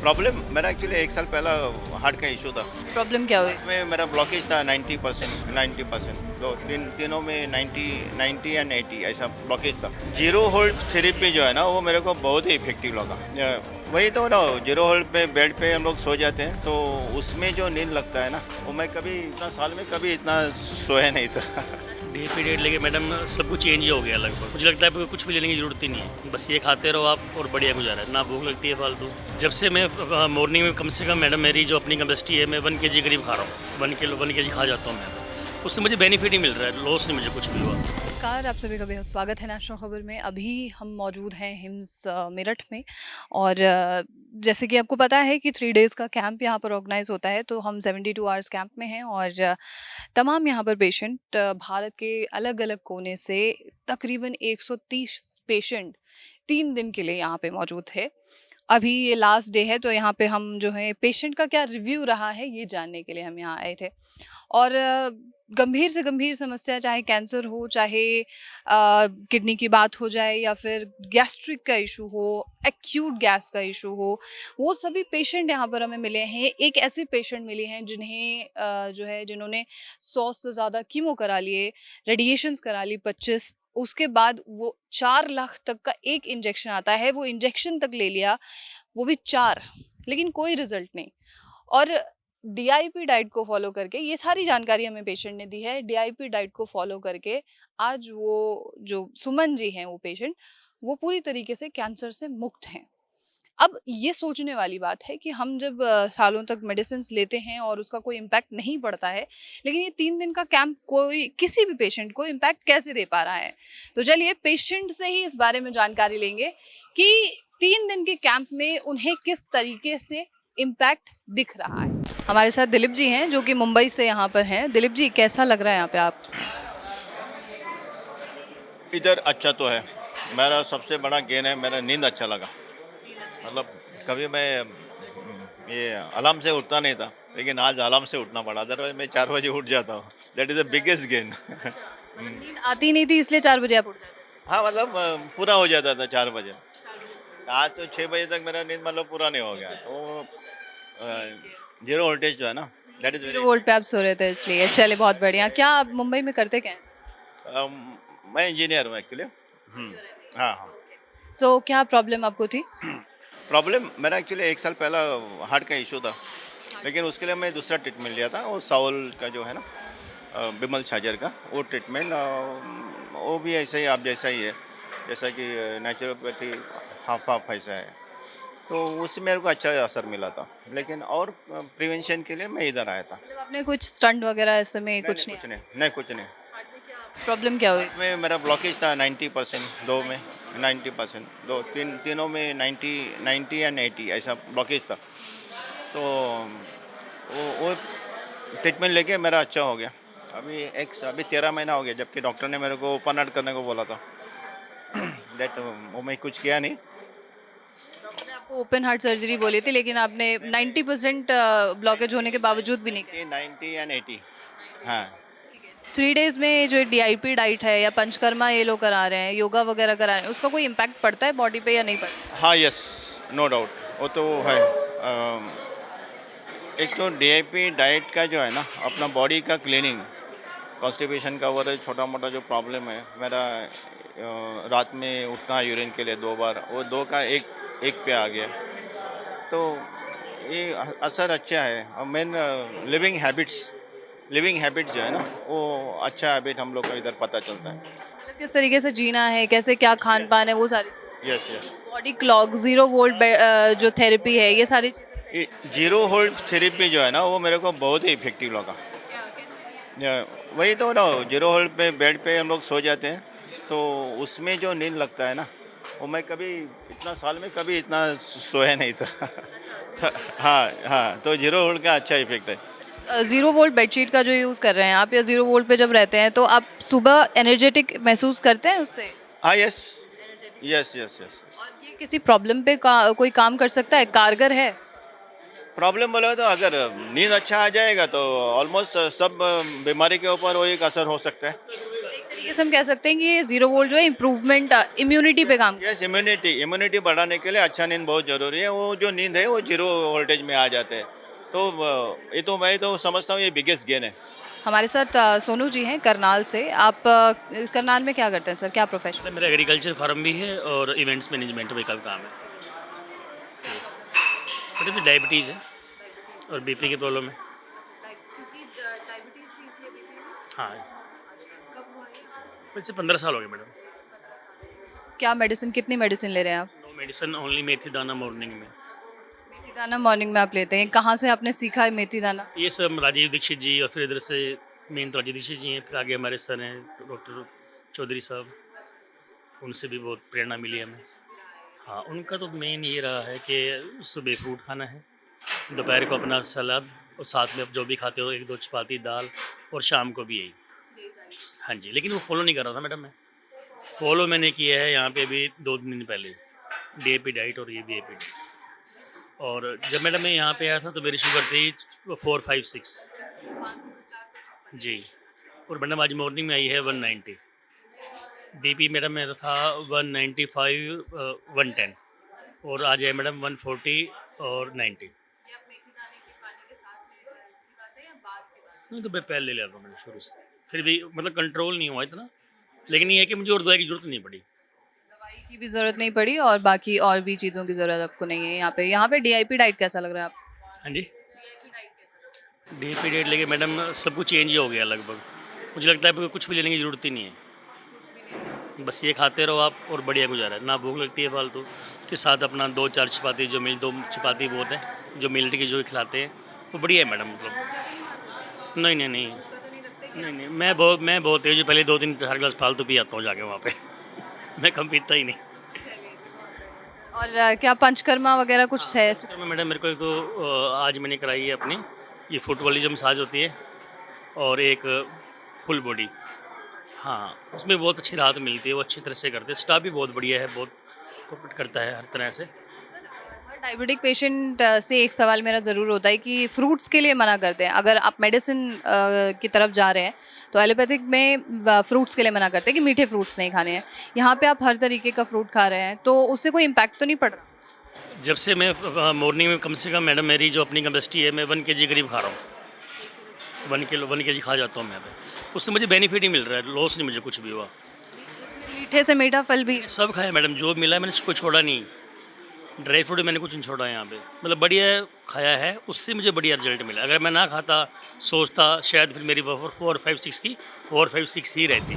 Problem मेरा actually एक साल पहला हार्ट का इशू था। प्रॉब्लम क्या हुई? में मेरा ब्लॉकेज था 90%। तो तीनों में 90 एंड 80 ऐसा ब्लॉकेज था। जीरो होल्ड थेरेपी जो है ना वो मेरे को बहुत ही इफेक्टिव लगा। वही तो ना, जीरो होल्ड पे बेड पे हम लोग सो जाते हैं तो उसमें जो नींद लगता है ना, वो मैं कभी इतना साल में कभी इतना सोया नहीं था। डेट लेके मैडम सब कुछ चेंज ही हो गया लगभग। मुझे लगता है कुछ भी लेने की जरूरत ही नहीं है, बस ये खाते रहो आप और बढ़िया गुजारा है, ना भूख लगती है फालतू। जब से मैं मॉर्निंग में कम से कम मैडम मेरी जो अपनी कैपेसिटी है मैं 1 kg करीब खा रहा हूँ, 1 kg खा जाता हूँ मैं। उससे मुझे बेनिफिट ही मिल रहा है, लॉस नहीं मुझे कुछ भी हुआ। नमस्कार, आप सभी का बेहद स्वागत है नेशनल खबर में। अभी हम मौजूद हैं हिम्स मेरठ में और जैसे कि आपको पता है कि 3 डेज़ का कैंप यहाँ पर ऑर्गेनाइज होता है, तो हम 72 आवर्स कैंप में हैं और तमाम यहाँ पर पेशेंट भारत के अलग अलग कोने से तकरीबन 130 पेशेंट 3 दिन के लिए यहाँ पे मौजूद थे। अभी ये लास्ट डे है, तो यहाँ पे हम जो है पेशेंट का क्या रिव्यू रहा है ये जानने के लिए हम यहाँ आए थे। और गंभीर से गंभीर समस्या, चाहे कैंसर हो, चाहे किडनी की बात हो जाए या फिर गैस्ट्रिक का इशू हो, एक्यूट गैस का इशू हो, वो सभी पेशेंट यहाँ पर हमें मिले हैं। एक ऐसे पेशेंट मिले हैं जिन्हें जो है जिन्होंने 100 से ज़्यादा कीमो करा लिए, रेडिएशंस करा ली 25, उसके बाद वो 4 लाख तक का एक इंजेक्शन आता है, वो इंजेक्शन तक ले लिया, वो भी 4, लेकिन कोई रिजल्ट नहीं। और डीआईपी डाइट को फॉलो करके, ये सारी जानकारी हमें पेशेंट ने दी है, डीआईपी डाइट को फॉलो करके आज वो जो सुमन जी हैं वो पेशेंट, वो पूरी तरीके से कैंसर से मुक्त हैं। अब ये सोचने वाली बात है कि हम जब सालों तक मेडिसिन लेते हैं और उसका कोई इम्पैक्ट नहीं पड़ता है, लेकिन ये 3 दिन का कैंप कोई किसी भी पेशेंट को इम्पैक्ट कैसे दे पा रहा है। तो चलिए पेशेंट से ही इस बारे में जानकारी लेंगे कि 3 दिन के कैंप में उन्हें किस तरीके से इम्पैक्ट दिख रहा है। हमारे साथ दिलीप जी हैं जो कि मुंबई से यहाँ पर हैं। दिलीप जी, कैसा लग रहा है यहाँ पे आप? इधर अच्छा तो है। मेरा सबसे बड़ा गेन है, मेरा नींद अच्छा लगा। मतलब कभी मैं ये अलार्म से उठता नहीं था, लेकिन आज अलार्म से उठना पड़ा, अदरवाइज मैं 4 बजे उठ जाता हूँ। That is the biggest gain. नींद आती नहीं थी इसलिए 4 बजे आप उठ जाते? हाँ, मतलब पूरा हो जाता था 4 बजे। आज तो 6 बजे तक मेरा नींद मतलब पूरा नहीं हो गया। तो जीरो वोल्टेज जो है ना, दैट इज़ वेरी। 0 वोल्ट पे आप सो रहे थे इसलिए। चलिए, बहुत बढ़िया। क्या आप मुंबई में करते क्या हैं? मैं इंजीनियर हूँ एक्चुअली। हाँ हाँ। सो क्या प्रॉब्लम आपको थी? प्रॉब्लम मेरा एक्चुअली एक साल पहला हार्ट का इशू था, लेकिन उसके लिए मैं दूसरा ट्रीटमेंट लिया था। वो साउल का जो है ना, बिमल छाजर का वो ट्रीटमेंट, वो भी ऐसा ही आप जैसा ही है, जैसा कि नेचुरोपैथी हाफ हाफ ऐसा है। तो उससे मेरे को अच्छा असर मिला था, लेकिन और प्रिवेंशन के लिए मैं इधर आया था। मतलब आपने कुछ स्टंट वगैरह ऐसे में नहीं कुछ नहीं, नहीं? कुछ नहीं, नहीं कुछ नहीं। प्रॉब्लम क्या हुई? में मेरा ब्लॉकेज था 90%, दो में 90%, तीनों में 90 एंड 80 ऐसा ब्लॉकेज था। तो वो ट्रीटमेंट लेके मेरा अच्छा हो गया। अभी 13 महीना हो गया, जबकि डॉक्टर ने मेरे को ओपन हार्ट करने को बोला था। दैट वो मैं कुछ किया नहीं। डॉक्टर ने आपको ओपन हार्ट सर्जरी बोली थी, लेकिन आपने 90% ब्लॉकेज होने के बावजूद भी नहीं किया। 90 एंड 80। हाँ 3 डेज में जो डीआईपी डाइट है या पंचकर्मा ये लोग करा रहे हैं, योगा वगैरह करा रहे हैं, उसका कोई इम्पैक्ट पड़ता है बॉडी पे या नहीं पड़ता? हाँ, यस, नो डाउट, वो तो है। एक तो डीआईपी डाइट का जो है ना, अपना बॉडी का क्लीनिंग, कॉन्स्टिपेशन का और छोटा मोटा जो प्रॉब्लम है मेरा, रात में उठना यूरिन के लिए 2 बार, वो 2 का एक पे आ गया। तो ये असर अच्छा है। और मेन लिविंग हैबिट्स जो है ना, वो अच्छा हैबिट हम लोग को इधर पता चलता है। मतलब किस तरीके से जीना है, कैसे क्या खान पान है, वो सारी yes yes. Body clock, 0 volt जो थेरेपी है, ये सारी चीज़ें ये जीरो होल्ड थेरेपी जो है ना, वो मेरे को बहुत ही इफेक्टिव लगा। वही तो ना, जीरो होल्ड पे बेड पे हम लोग सो जाते हैं तो उसमें जो नींद लगता है ना, वो मैं कभी इतना साल में कभी इतना सोया नहीं था। हाँ हाँ, तो जीरो होल्ड का अच्छा इफेक्ट है। 0 वोल्ट बेडशीट का जो यूज़ कर रहे हैं आप, या 0 वोल्ट पे जब रहते हैं तो आप सुबह एनर्जेटिक महसूस करते हैं उससे? हाँ, यस यस यस यस। और ये किसी प्रॉब्लम पे कोई काम कर सकता है, कारगर है? प्रॉब्लम बोला तो अगर नींद अच्छा आ जाएगा तो ऑलमोस्ट सब बीमारी के ऊपर वो एक असर हो सकता है। तरीके से हम कह सकते हैं कि ये 0 वोल्ट जो है इम्प्रूवमेंट इम्यूनिटी पे काम यस, इम्यूनिटी बढ़ाने के लिए अच्छा नींद बहुत ज़रूरी है। वो जो नींद है वो 0 वोल्टेज में आ जाते हैं। तो ये तो मैं तो समझता हूँ ये बिगेस्ट गेन है। हमारे साथ सोनू जी हैं करनाल से। आप करनाल में क्या करते हैं सर, क्या प्रोफेशन? मेरा एग्रीकल्चर फार्म भी है और इवेंट्स मैनेजमेंट में का काम है। मतलब डायबिटीज़ है और बीपी की प्रॉब्लम है। हाँ, वैसे 15 साल हो गए मैडम। क्या मेडिसिन, कितनी मेडिसिन ले रहे हैं आप? नो मेडिसिन, ओनली मेथी दाना मॉर्निंग में। मेथी दाना मॉर्निंग में आप लेते हैं, कहाँ से आपने सीखा है मेथी दाना? ये सब राजीव दीक्षित जी और फिर इधर से मेन तो राजीव दीक्षित जी हैं, फिर आगे हमारे सर हैं डॉक्टर चौधरी साहब, उनसे भी बहुत प्रेरणा मिली हमें। हाँ, उनका तो मेन ये रहा है कि सुबह फ्रूट खाना है, दोपहर को अपना सलाद और साथ में आप जो भी खाते हो 1-2 चपाती दाल, और शाम को भी यही। हाँ जी, लेकिन वो फॉलो नहीं कर रहा था मैडम मैं। फॉलो मैंने किया है यहाँ पे अभी 2 दिन पहले, डीएपी डाइट और ये डीएपी। और जब मैडम मैं यहाँ पे आया था तो मेरी शुगर थी 456 जी, और मैडम आज मॉर्निंग में आई है 190। बीपी मैडम मेरा था 195 110, और आज है मैडम 140 और 90। नहीं तो मैं पहले ले लेता हूँ मैंने शुरू से, फिर भी मतलब कंट्रोल नहीं हुआ इतना, लेकिन ये है कि मुझे और दवाई की जरूरत नहीं पड़ी। दवाई की भी ज़रूरत नहीं पड़ी और बाकी और भी चीज़ों की ज़रूरत आपको नहीं है। यहाँ पे डीआईपी डाइट कैसा लग रहा है आपको? हाँ जी, डीएपी डाइट लेके मैडम सब कुछ चेंज ही हो गया लगभग। मुझे लगता है कुछ भी लेने की ज़रूरत ही नहीं है, बस ये खाते रहो आप और बढ़िया गुजारा है। ना भूख लगती है फालतू, के साथ अपना 2-4 चपाती जो 2 चपाती बहुत है जो मिलिट्री की जो खिलाते हैं वो बढ़िया है मैडम। मतलब नहीं नहीं नहीं नहीं नहीं, मैं बहुत तेज हूँ। पहले 2-3-4 गिलास फालतू पी आता हूँ जाके वहाँ पे मैं कम पीता ही नहीं। और क्या पंचकर्मा वगैरह कुछ है ऐसे? तो मैडम मेरे को एक तो आज मैंने कराई है अपनी ये फुट वाली जो मसाज होती है, और एक फुल बॉडी। हाँ, उसमें बहुत अच्छी राहत मिलती है, वो अच्छी तरह से करते हैं। स्टाफ भी बहुत बढ़िया है, बहुत कोऑपरेट करता है हर तरह से। हर डायबिटिक पेशेंट से एक सवाल मेरा ज़रूर होता है कि फ्रूट्स के लिए मना करते हैं। अगर आप मेडिसिन की तरफ जा रहे हैं तो एलोपैथिक में फ्रूट्स के लिए मना करते हैं कि मीठे फ्रूट्स नहीं खाने हैं। यहाँ पे आप हर तरीके का फ्रूट खा रहे हैं तो उससे कोई इम्पैक्ट तो नहीं पड़ रहा? जब से मैं मॉर्निंग में कम से कम मैडम मेरी जो अपनी कैपेसिटी है मैं 1 kg करीब खा रहा हूँ। 1 kg खा जाता हूँ मैं पे, तो उससे मुझे बेनिफिट ही मिल रहा है, लॉस नहीं मुझे कुछ भी हुआ। इसमें मीठे से मीठा फल भी? सब खाया मैडम, जो मिला है मैंने उसको छोड़ा नहीं। ड्राई फ्रूट मैंने कुछ नहीं छोड़ा यहाँ पे, मतलब बढ़िया खाया है, उससे मुझे बढ़िया रिजल्ट मिला। अगर मैं ना खाता सोचता शायद फिर मेरी 4-5-6 की 4-5-6 ही रहती।